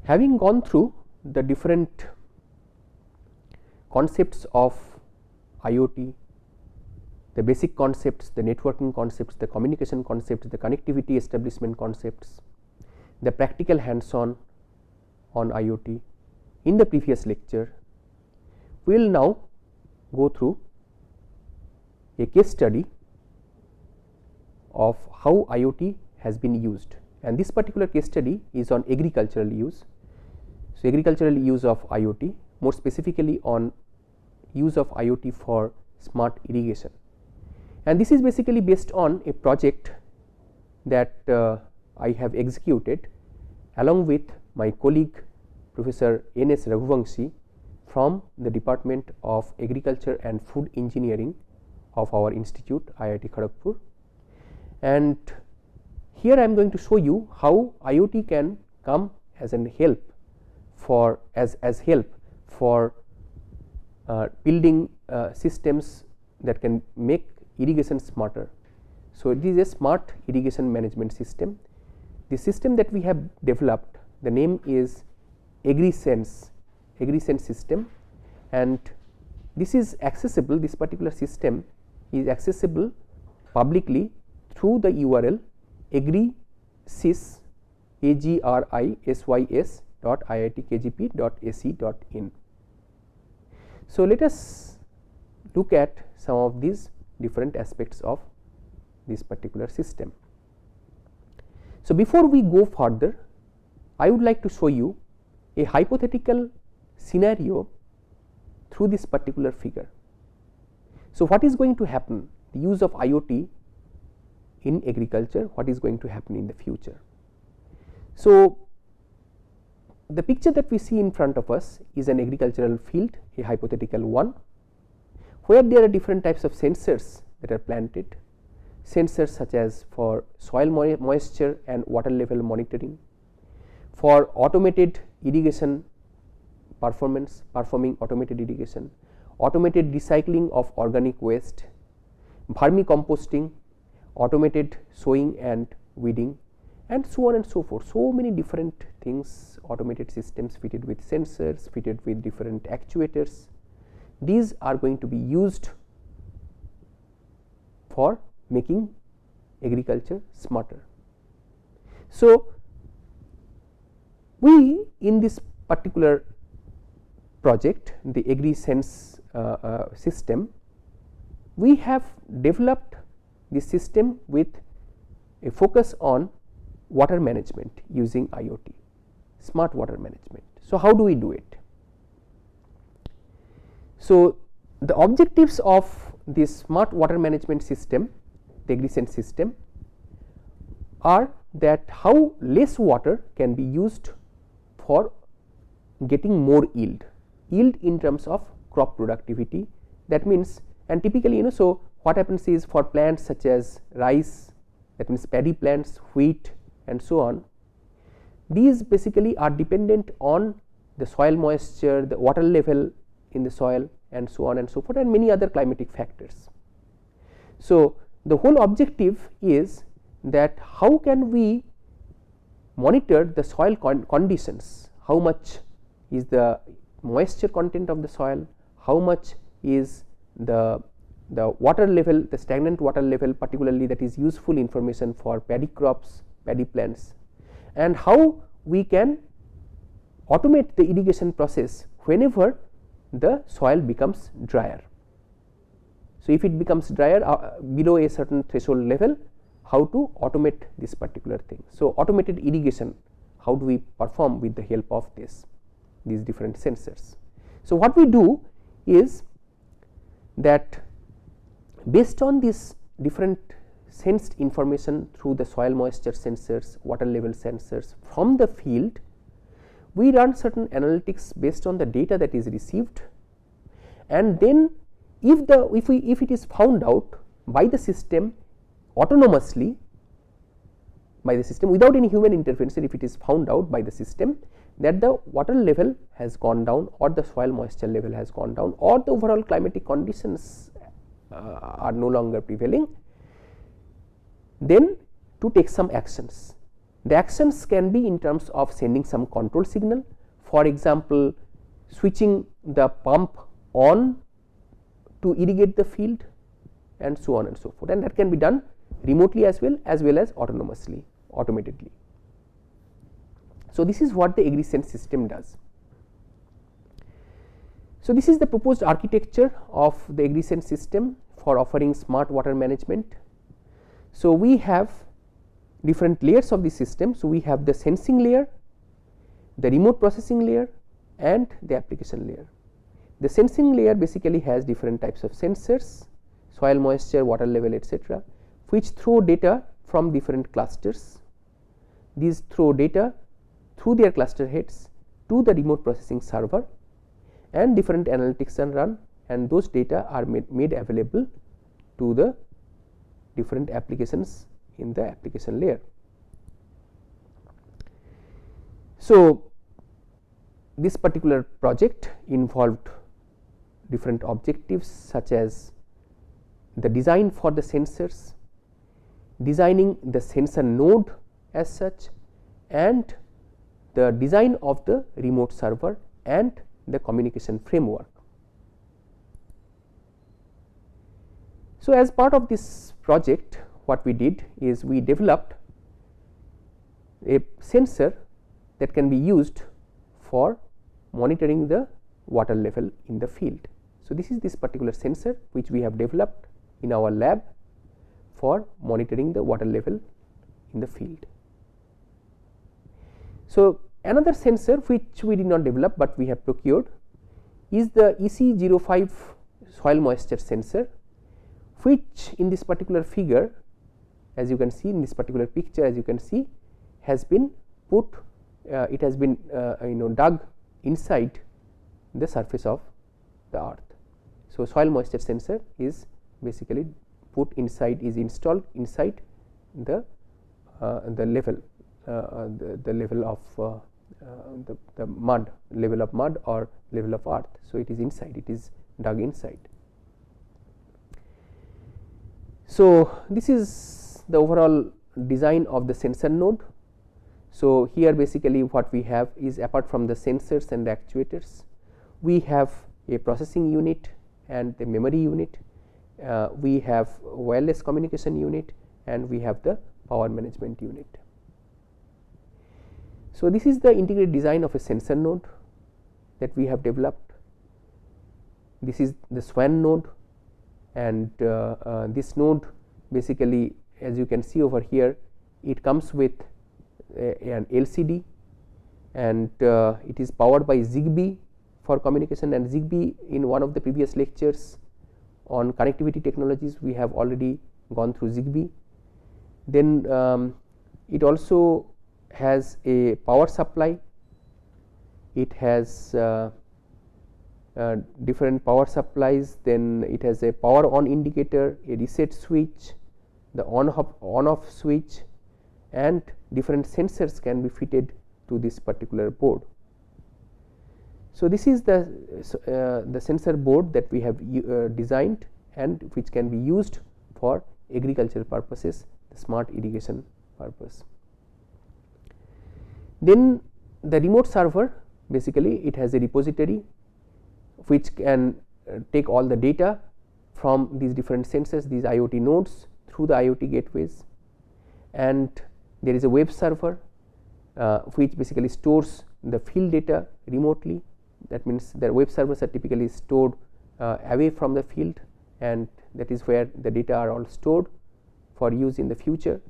Having gone through the different concepts of IoT, the basic concepts, the networking concepts, the communication concepts, the connectivity establishment concepts, the practical hands-on on IoT in the previous lecture, we will now go through a case study of how IoT has been used, and this particular case study is on agricultural use. So, agricultural use of IoT, more specifically on use of IoT for smart irrigation, and this is basically based on a project that I have executed along with my colleague Professor N.S. Raghuvangshi from the Department of Agriculture and Food Engineering of our institute IIT Kharagpur. And here I am going to show you how IoT can come as an help for help for building systems that can make irrigation smarter. So, it is a smart irrigation management system. The system that we have developed, the name is AgriSense system, and this is accessible, this particular system is accessible publicly through the URL agrisys agrisys.iitkgp.ac.in. So, let us look at some of these different aspects of this particular system. So, before we go further, I would like to show you a hypothetical scenario through this particular figure. So, what is going to happen, the use of IoT in agriculture, what is going to happen in the future. So, the picture that we see in front of us is an agricultural field, a hypothetical one, where there are different types of sensors that are planted, sensors such as for soil moisture and water level monitoring, for automated irrigation performing automated irrigation, automated recycling of organic waste, vermicomposting, automated sowing and weeding, and so on and so forth. So many different things, automated systems fitted with sensors, fitted with different actuators. These are going to be used for making agriculture smarter. So, we in this particular project, the AgriSense system, we have developed this system with a focus on water management using IoT, smart water management. So, how do we do it? So, the objectives of this smart water management system, the AgriSense system, are that how less water can be used for getting more yield in terms of crop productivity. That means, and typically so what happens is for plants such as rice, that means paddy plants, wheat and so on, these basically are dependent on the soil moisture, the water level in the soil and so on and so forth, and many other climatic factors. So, the whole objective is that how can we monitor the soil conditions, how much is the moisture content of the soil, how much is the water level, the stagnant water level, particularly that is useful information for paddy crops, paddy plants, and how we can automate the irrigation process whenever the soil becomes drier. So, if it becomes drier below a certain threshold level, how to automate this particular thing. So, automated irrigation, how do we perform with the help of these different sensors. So, what we do is that based on this different sensed information through the soil moisture sensors, water level sensors from the field, we run certain analytics based on the data that is received, and then if it is found out by the system autonomously, by the system without any human intervention, if it is found out by the system that the water level has gone down or the soil moisture level has gone down or the overall climatic conditions are no longer prevailing, then to take some actions. The actions can be in terms of sending some control signal, for example, switching the pump on to irrigate the field and so on and so forth, and that can be done remotely as well as autonomously, automatically. So, this is what the Irrigation system does. So, this is the proposed architecture of the Irrigation system for offering smart water management. So, we have different layers of the system. So, we have the sensing layer, the remote processing layer and the application layer. The sensing layer basically has different types of sensors, soil moisture, water level, etc., which throw data from different clusters. These throw data through their cluster heads to the remote processing server, and different analytics are run, and those data are made available to the different applications in the application layer. So, this particular project involved different objectives such as the design for the sensors, designing the sensor node as such, and the design of the remote server and the communication framework. So, as part of this project, what we did is we developed a sensor that can be used for monitoring the water level in the field. So, this is this particular sensor which we have developed in our lab for monitoring the water level in the field. So, another sensor which we did not develop, but we have procured is the EC05 soil moisture sensor, which in this particular figure, as you can see in this particular picture, as you can see, has been put, it has been dug inside the surface of the earth. So, soil moisture sensor is basically put inside, is installed inside the level, the level of the mud, level of mud or level of earth. So, it is inside, it is dug inside. So, this is the overall design of the sensor node. So, here basically what we have is, apart from the sensors and the actuators, we have a processing unit and the memory unit, we have wireless communication unit, and we have the power management unit. So, this is the integrated design of a sensor node that we have developed. This is the SWAN node, and this node basically, as you can see over here, it comes with an LCD, and it is powered by Zigbee for communication, and Zigbee, in one of the previous lectures on connectivity technologies, we have already gone through Zigbee. Then it also has a power supply, it has different power supplies, then it has a power on indicator, a reset switch, the on off switch, and different sensors can be fitted to this particular board. So, this is the sensor board that we have designed and which can be used for agricultural purposes, the smart irrigation purpose. Then the remote server, basically it has a repository which can take all the data from these different sensors, these IoT nodes, through the IoT gateways, and there is a web server which basically stores the field data remotely. That means the web servers are typically stored away from the field, and that is where the data are all stored for use in the future.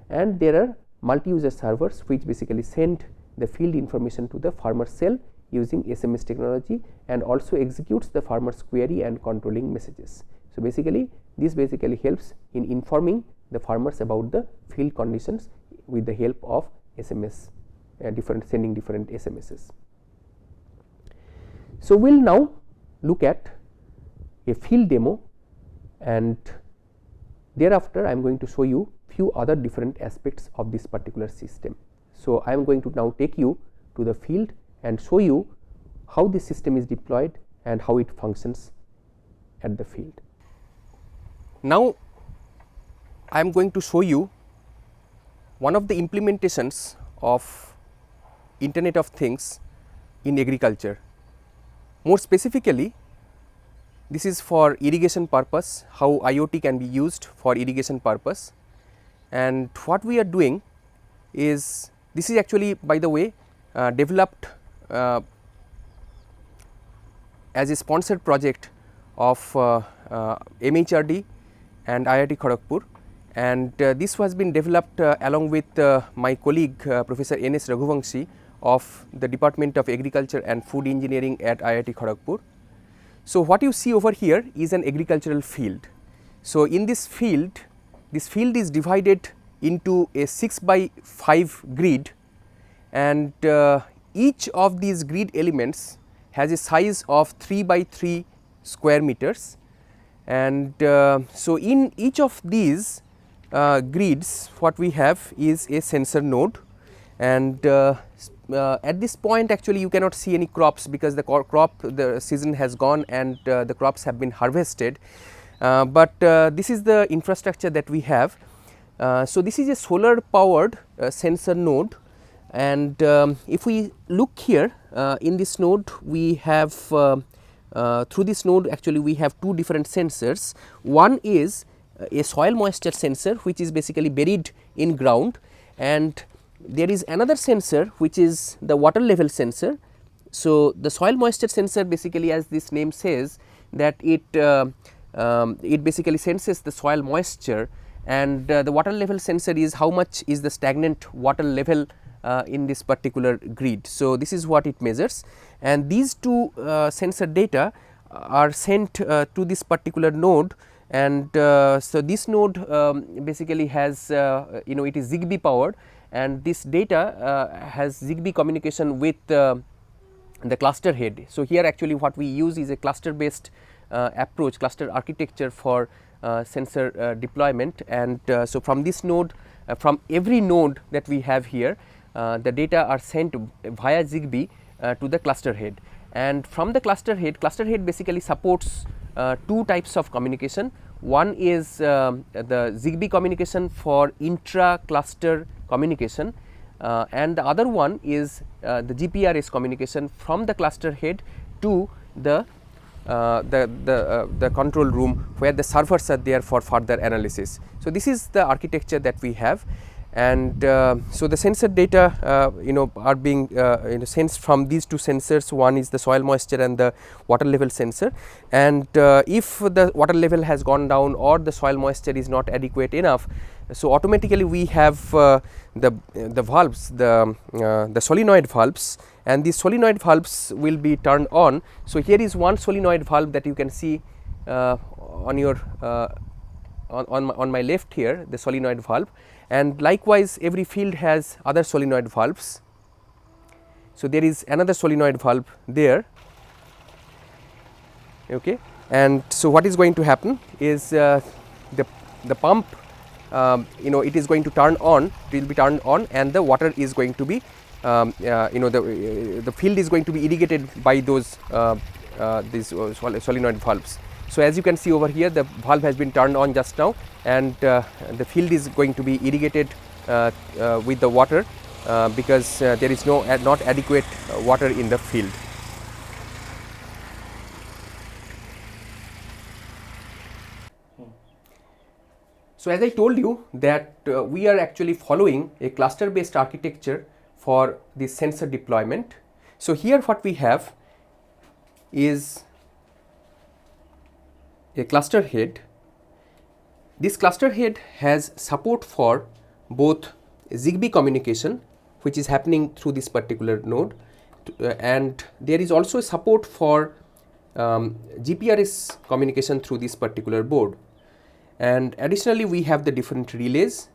And there are multi-user servers which basically send the field information to the farmer cell using SMS technology, and also executes the farmer's query and controlling messages. So, basically this basically helps in informing the farmers about the field conditions with the help of SMS, sending different SMSs. So, we will now look at a field demo, and thereafter I am going to show you few other different aspects of this particular system. So, I am going to now take you to the field and show you how this system is deployed and how it functions at the field. Now, I am going to show you one of the implementations of Internet of Things in agriculture. More specifically, this is for irrigation purpose, how IoT can be used for irrigation purpose. And what we are doing is, this is actually, by the way, developed as a sponsored project of MHRD and IIT Kharagpur, and this has been developed along with my colleague Professor N.S. Raghuvangshi of the Department of Agriculture and Food Engineering at IIT Kharagpur. So, what you see over here is an agricultural field. So, in this field is divided into a 6 by 5 grid, and each of these grid elements has a size of 3 by 3 square meters, and so in each of these grids what we have is a sensor node, and at this point actually you cannot see any crops because the season has gone and the crops have been harvested, but this is the infrastructure that we have. So, this is a solar powered sensor node, and if we look here in this node, we have through this node actually we have two different sensors. One is a soil moisture sensor which is basically buried in ground, and there is another sensor which is the water level sensor. So, the soil moisture sensor basically, as this name says, that it basically senses the soil moisture, and the water level sensor is how much is the stagnant water level in this particular grid. So, this is what it measures, and these two sensor data are sent to this particular node, and so this node basically has it is Zigbee powered, and this data has Zigbee communication with the cluster head. So, here actually what we use is a cluster based approach, cluster architecture for sensor deployment, and so from this node, from every node that we have here, the data are sent via Zigbee to the cluster head, and from the cluster head basically supports two types of communication. One is the Zigbee communication for intra cluster communication, and the other one is the GPRS communication from the cluster head to the control room where the servers are there for further analysis. So, this is the architecture that we have, and so the sensor data are being sensed from these two sensors. One is the soil moisture and the water level sensor, and if the water level has gone down or the soil moisture is not adequate enough, so automatically we have the valves, the solenoid valves, and these solenoid valves will be turned on. So, here is one solenoid valve that you can see on your on my left here, the solenoid valve, and likewise every field has other solenoid valves. So, there is another solenoid valve there, okay. And so what is going to happen is the pump it is going to turn on, it will be turned on, and the water is going to be the field is going to be irrigated by those these solenoid valves. So, as you can see over here, the valve has been turned on just now, and the field is going to be irrigated with the water because there is not adequate water in the field. So, as I told you that we are actually following a cluster based architecture for this sensor deployment. So, here what we have is a cluster head. This cluster head has support for both Zigbee communication, which is happening through this particular node, and there is also support for GPRS communication through this particular board. And additionally, we have the different relays,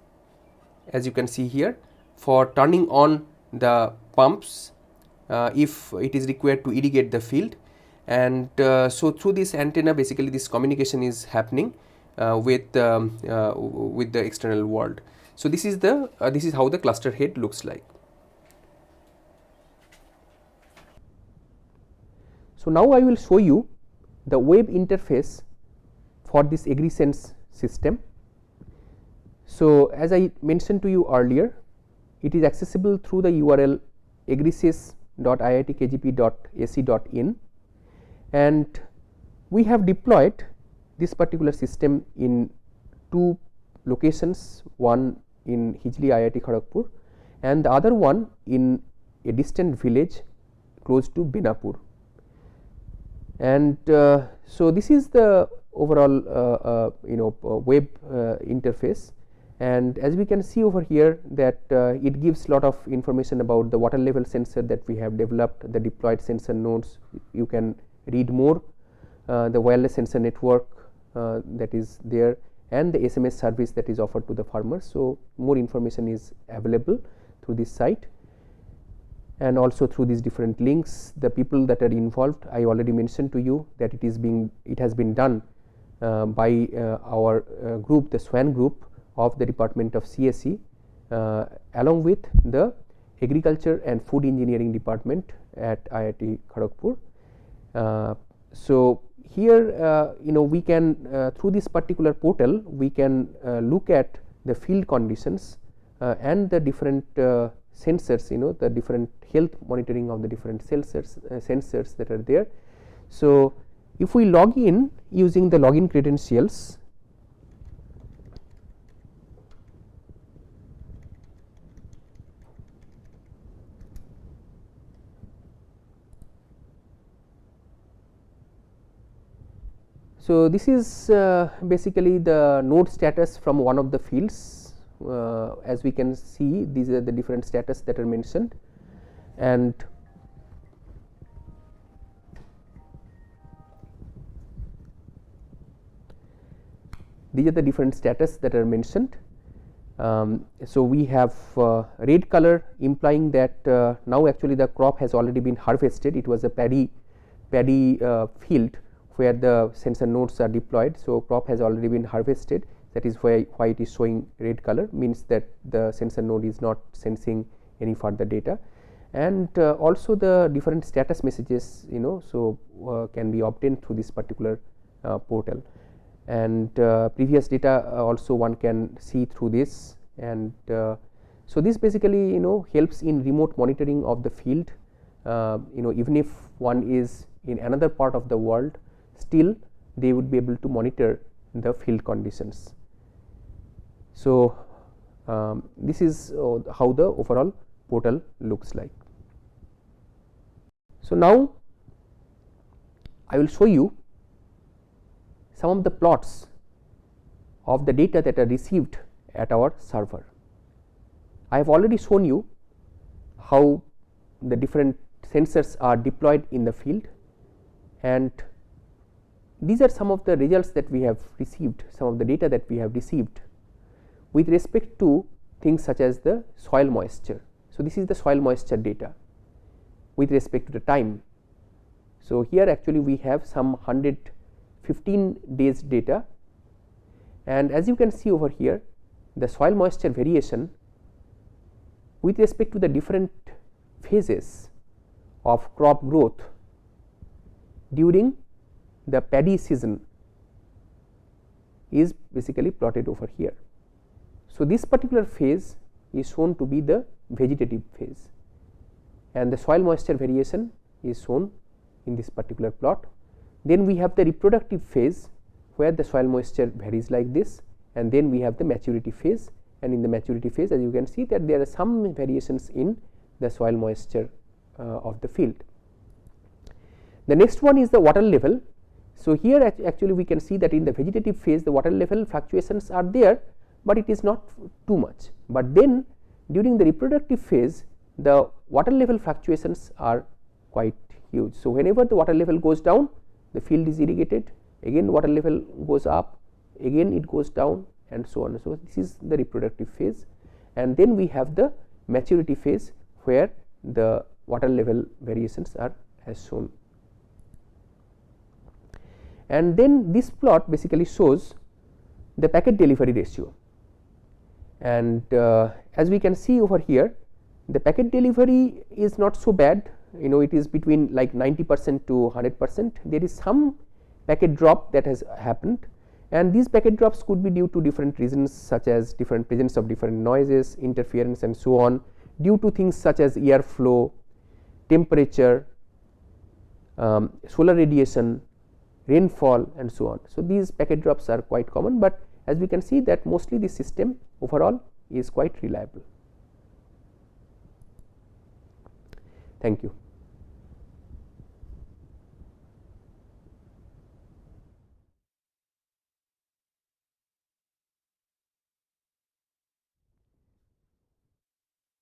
as you can see here, for turning on the pumps if it is required to irrigate the field. And so through this antenna basically this communication is happening with the external world. So, this is how the cluster head looks like. So, now I will show you the web interface for this AgriSense system. So, as I mentioned to you earlier, it is accessible through the URL agrices.iitkgp.ac.in, and we have deployed this particular system in two locations, one in Hijli IIT Kharagpur and the other one in a distant village close to Benapur. And so this is the overall web interface, and as we can see over here that it gives lot of information about the water level sensor that we have developed, the deployed sensor nodes. You can read more, the wireless sensor network that is there, and the SMS service that is offered to the farmers. So more information is available through this site, and also through these different links. The people that are involved, I already mentioned to you that it has been done by our group, the SWAN group of the Department of CSE, along with the Agriculture and Food Engineering Department at IIT Kharagpur. So here we can through this particular portal we can look at the field conditions and the different sensors, the different health monitoring of the different sensors that are there. So if we log in using the login credentials, so this is basically the node status from one of the fields. As we can see, these are the different status that are mentioned, and these are the different status that are mentioned. So we have red color implying that now actually the crop has already been harvested. It was a paddy field where the sensor nodes are deployed. So crop has already been harvested. That is why it is showing red color, means that the sensor node is not sensing any further data. And also the different status messages can be obtained through this particular portal, and previous data also one can see through this. And so this basically helps in remote monitoring of the field. Even if one is in another part of the world, still they would be able to monitor the field conditions. So this is how the overall portal looks like. So now I will show you some of the plots of the data that are received at our server. I have already shown you how the different sensors are deployed in the field, and these are some of the results that we have received, some of the data that we have received with respect to things such as the soil moisture. So this is the soil moisture data with respect to the time. So here actually we have some 115 days data, and as you can see over here, the soil moisture variation with respect to the different phases of crop growth during the paddy season is basically plotted over here. So this particular phase is shown to be the vegetative phase, and the soil moisture variation is shown in this particular plot. Then we have the reproductive phase where the soil moisture varies like this, and then we have the maturity phase, and in the maturity phase, as you can see, that there are some variations in the soil moisture of the field. The next one is the water level. So here actually we can see that in the vegetative phase the water level fluctuations are there, but it is not too much. But then during the reproductive phase the water level fluctuations are quite huge. So whenever the water level goes down, the field is irrigated, again water level goes up, again it goes down, and so on. So this is the reproductive phase, and then we have the maturity phase where the water level variations are as shown. And then this plot basically shows the packet delivery ratio, and as we can see over here, the packet delivery is not so bad. It is between like 90% to 100%. There is some packet drop that has happened, and these packet drops could be due to different reasons such as different presence of different noises, interference and so on, due to things such as airflow, temperature, solar radiation, rainfall and so on. So, these packet drops are quite common, but as we can see that mostly the system overall is quite reliable. Thank you.